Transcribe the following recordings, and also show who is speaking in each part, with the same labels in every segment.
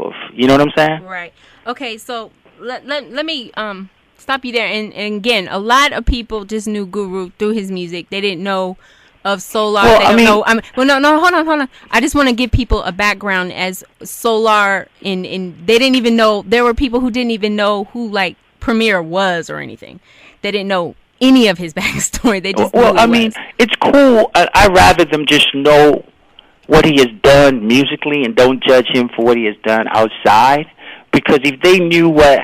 Speaker 1: of, you know what I'm saying?
Speaker 2: Right. Okay, so let me stop you there. And again, a lot of people just knew Guru through his music. They didn't know of Solar.
Speaker 1: Well,
Speaker 2: they don't know. No, hold on. I just want to give people a background as Solar. In they didn't even know. There were people who didn't even know who like Premier was or anything. They didn't know any of his backstory. They just
Speaker 1: it's cool. I'd rather them just know what he has done musically and don't judge him for what he has done outside. Because if they knew what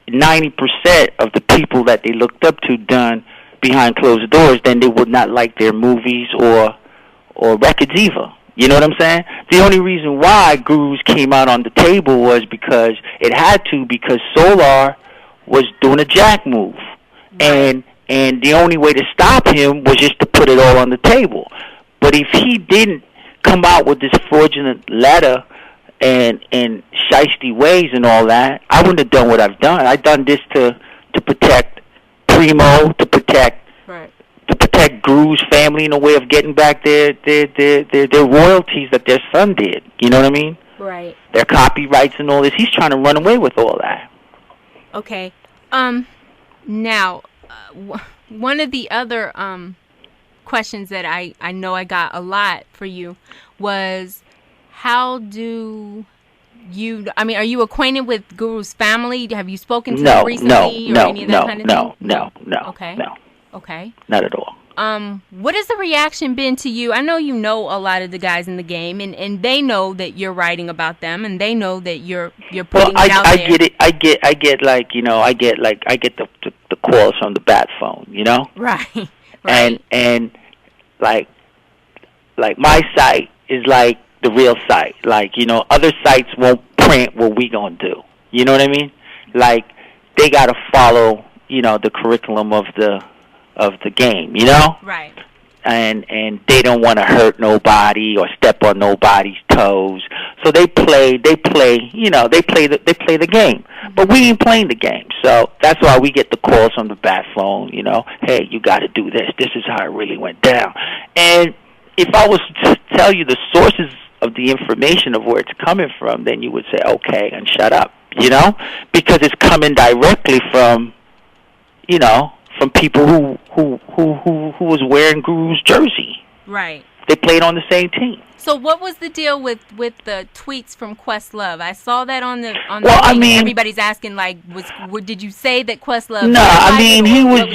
Speaker 1: 90% of the people that they looked up to done behind closed doors, then they would not like their movies or records either. You know what I'm saying? The only reason why Gurus came out on the table was because it had to, because Solar was doing a jack move. And the only way to stop him was just to put it all on the table. But if he didn't come out with this fraudulent letter and shiesty ways and all that, I wouldn't have done what I've done. I've done this to protect Primo, to protect Guru's family in a way of getting back their royalties that their son did. You know what I mean?
Speaker 2: Right.
Speaker 1: Their copyrights and all this. He's trying to run away with all that.
Speaker 2: Okay. Now, one of the other questions that I know I got a lot for you was, how do you, are you acquainted with Guru's family? Have you spoken to them recently or any of that kind of thing?
Speaker 1: No.
Speaker 2: Okay.
Speaker 1: No.
Speaker 2: Okay.
Speaker 1: Not at all.
Speaker 2: What has the reaction been to you? I know you know a lot of the guys in the game, and they know that you're writing about them, and they know that you're putting it out there.
Speaker 1: I get it. I get I get the calls from the bat phone, you know?
Speaker 2: Right.
Speaker 1: And like my site is like the real site. Like, you know, other sites won't print what we gonna do. You know what I mean? Like, they gotta follow, you know, the curriculum of the game, you know?
Speaker 2: Right.
Speaker 1: And they don't want to hurt nobody or step on nobody's toes. So they play, you know, they play the game. But we ain't playing the game. So that's why we get the calls on the bat phone, you know, hey, you got to do this. This is how it really went down. And if I was to tell you the sources of the information of where it's coming from, then you would say, okay, and shut up, you know? Because it's coming directly from, you know, from people who was wearing Guru's jersey.
Speaker 2: Right.
Speaker 1: They played on the same team.
Speaker 2: So what was the deal with the tweets from Questlove? I saw that on the everybody's asking, like, did you say that Questlove?
Speaker 1: No, I mean, he was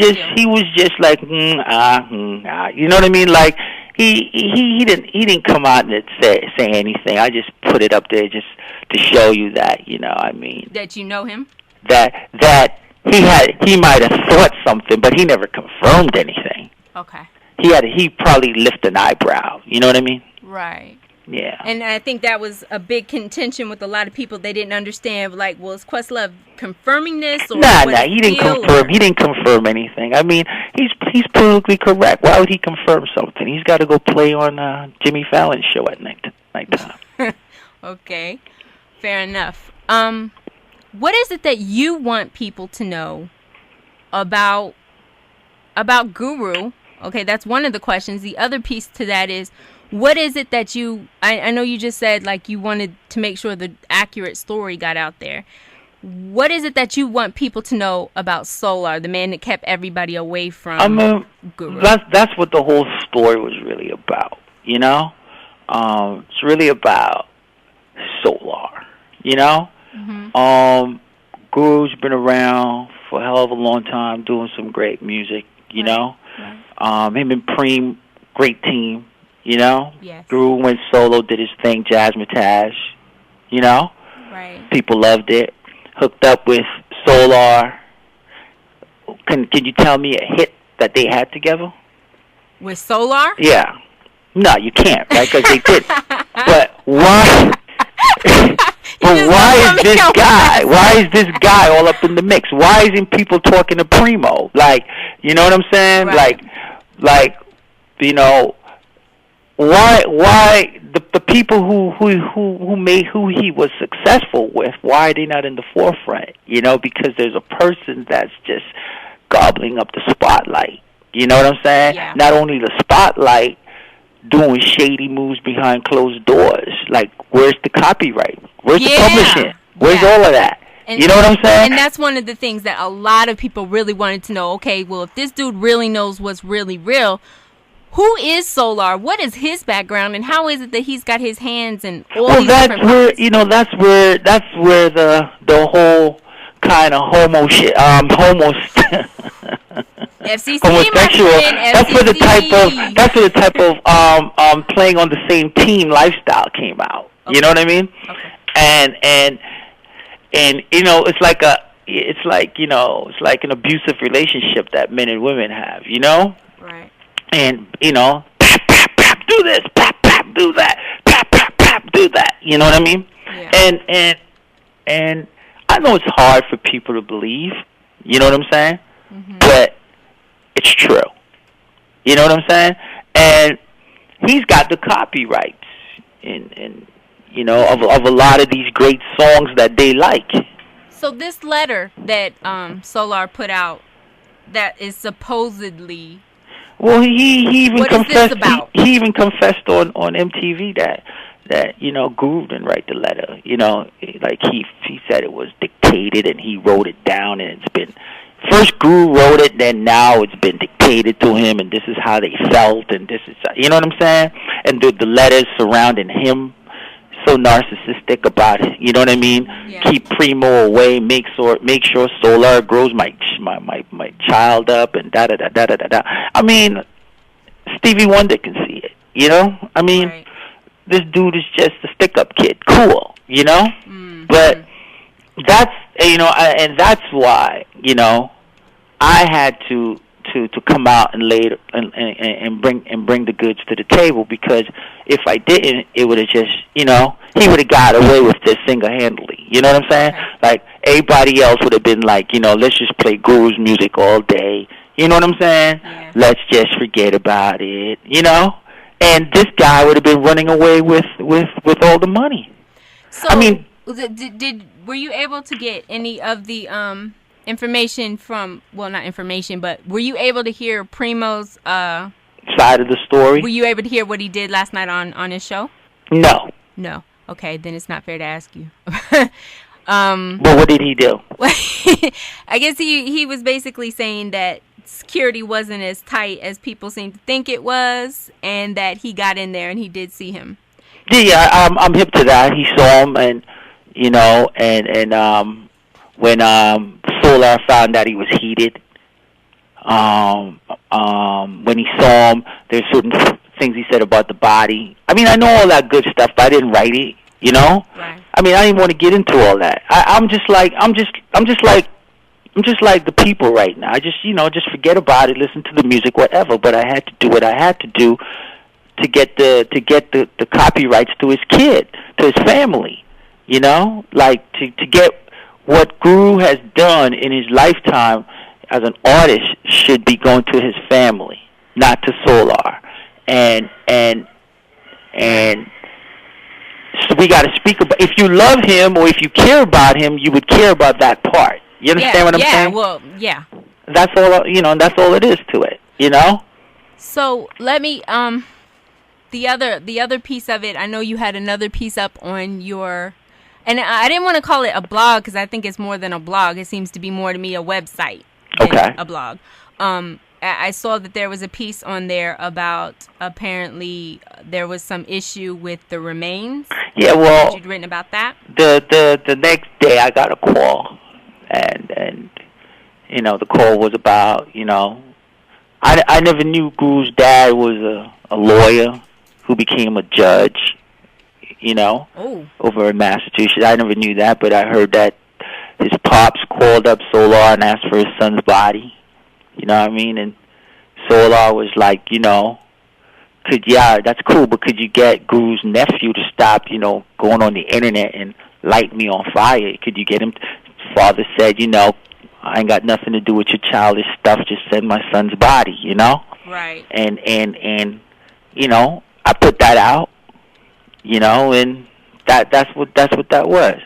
Speaker 1: just like you know what I mean? Like he didn't come out and say anything. I just put it up there just to show you that, you know, I mean,
Speaker 2: that you know him.
Speaker 1: That he might have thought something, but he never confirmed anything.
Speaker 2: Okay.
Speaker 1: He probably lifted an eyebrow. You know what I mean?
Speaker 2: Right.
Speaker 1: Yeah.
Speaker 2: And I think that was a big contention with a lot of people. They didn't understand, like, well, is Questlove confirming this? Or
Speaker 1: nah, he didn't confirm. He didn't confirm anything. I mean, he's politically correct. Why would he confirm something? He's got to go play on Jimmy Fallon's show at nighttime.
Speaker 2: Okay. Fair enough. What is it that you want people to know about Guru? Okay, that's one of the questions. The other piece to that is, what is it that I know you just said, like, you wanted to make sure the accurate story got out there. What is it that you want people to know about Solar, the man that kept everybody away from Guru?
Speaker 1: That's what the whole story was really about, you know? It's really about Solar, you know? Mm-hmm. Guru's been around for a hell of a long time doing some great music, you know? Right. Him and Preem, great team, you know? Yes. Guru went solo, did his thing, Jazzmatazz, you know?
Speaker 2: Right.
Speaker 1: People loved it. Hooked up with Solar. Can you tell me a hit that they had together?
Speaker 2: With Solar?
Speaker 1: Yeah. No, you can't, right? Because they did. But why? But why is this guy all up in the mix? Why isn't people talking to Primo? Like, you know what I'm saying? Right. Like, you know, why the people who he was successful with, why are they not in the forefront? You know, because there's a person that's just gobbling up the spotlight. You know what I'm saying?
Speaker 2: Yeah.
Speaker 1: Not only the spotlight, doing shady moves behind closed doors. Like, where's the copyright? Where's the
Speaker 2: Yeah.
Speaker 1: publishing? Where's
Speaker 2: Yeah.
Speaker 1: all of that?
Speaker 2: And,
Speaker 1: You know what I'm saying?
Speaker 2: And that's one of the things that a lot of people really wanted to know. Okay, well, if this dude really knows what's really real, who is Solar? What is his background, and how is it that he's got his hands in all
Speaker 1: Well,
Speaker 2: these
Speaker 1: that's
Speaker 2: different
Speaker 1: where
Speaker 2: pockets?
Speaker 1: that's where the whole kind of homo shit,
Speaker 2: FCC,
Speaker 1: homosexual.
Speaker 2: my friend,
Speaker 1: That's where the
Speaker 2: FCC.
Speaker 1: type of playing on the same team lifestyle came out.
Speaker 2: Okay.
Speaker 1: You know what I mean?
Speaker 2: Okay.
Speaker 1: And it's like an abusive relationship that men and women have. You know?
Speaker 2: Right.
Speaker 1: And pap, pap, pap, do this, pap, pap, do that, pap, pap, pap, do that. You know what I mean?
Speaker 2: Yeah.
Speaker 1: And I know it's hard for people to believe. You know what I'm saying?
Speaker 2: Mm-hmm.
Speaker 1: But it's true. You know what I'm saying? And he's got the copyrights in of a lot of these great songs that they like.
Speaker 2: So this letter that Solar put out that is supposedly...
Speaker 1: Well, he even
Speaker 2: what
Speaker 1: confessed.
Speaker 2: is this about?
Speaker 1: He even confessed on MTV that Guru didn't write the letter. Like he said it was dictated and he wrote it down, and it's been first Guru wrote it, then now it's been dictated to him, and this is how they felt, and this is what I'm saying. And the letters surrounding him, so narcissistic about it. You know what I mean?
Speaker 2: Yeah.
Speaker 1: Keep Primo away. Make sure Solar grows my child up, and da da da da da da. I mean, Stevie Wonder can see it. You know? I mean,
Speaker 2: right.
Speaker 1: This dude is just a stick-up kid. Cool. You know?
Speaker 2: Mm-hmm.
Speaker 1: But that's and that's why I had to come out and lay and bring the goods to the table, because if I didn't, it would have just he would have got away with this single-handedly. You know what I'm saying?
Speaker 2: Okay.
Speaker 1: Like everybody else would have been like, let's just play Guru's music all day. You know what I'm saying?
Speaker 2: Yeah.
Speaker 1: Let's just forget about it. And this guy would have been running away with all the money.
Speaker 2: So,
Speaker 1: I mean,
Speaker 2: were you able to get any of the information from, well, not information, but were you able to hear Primo's
Speaker 1: side of the story?
Speaker 2: Were you able to hear what he did last night on his show?
Speaker 1: No.
Speaker 2: Okay, then it's not fair to ask you.
Speaker 1: But what did he do?
Speaker 2: I guess he was basically saying that security wasn't as tight as people seem to think it was, and that he got in there and he did see him.
Speaker 1: Yeah, I'm hip to that. He saw him, and when Solar found out he was heated, when he saw him, there's certain things he said about the body. I mean, I know all that good stuff, but I didn't write it.
Speaker 2: Right.
Speaker 1: I mean, I didn't want to get into all that. I'm just like the people right now. I just forget about it, listen to the music, whatever. But I had to do what I had to do to get the copyrights to his kid, to his family. Like to get what Guru has done in his lifetime as an artist should be going to his family, not to Solar. And so we got to speak about. If you love him or if you care about him, you would care about that part. You understand what I'm saying?
Speaker 2: Yeah, well, yeah.
Speaker 1: That's all, and that's all it is to it,
Speaker 2: So let me, the other piece of it, I know you had another piece up on your, and I didn't want to call it a blog because I think it's more than a blog. It seems to be more to me a website than a blog. I saw that there was a piece on there about apparently there was some issue with the remains.
Speaker 1: Yeah, well,
Speaker 2: you'd written about that.
Speaker 1: The next day I got a call, and the call was about I never knew Guru's dad was a lawyer who became a judge, over in Massachusetts. I never knew that, but I heard that his pops called up Solar and asked for his son's body. You know what I mean? And Solar was like, that's cool, but could you get Guru's nephew to stop, going on the internet and light me on fire? Could you get him? Father said, I ain't got nothing to do with your childish stuff. Just send my son's body,
Speaker 2: Right.
Speaker 1: And I put that out, and that's what that was.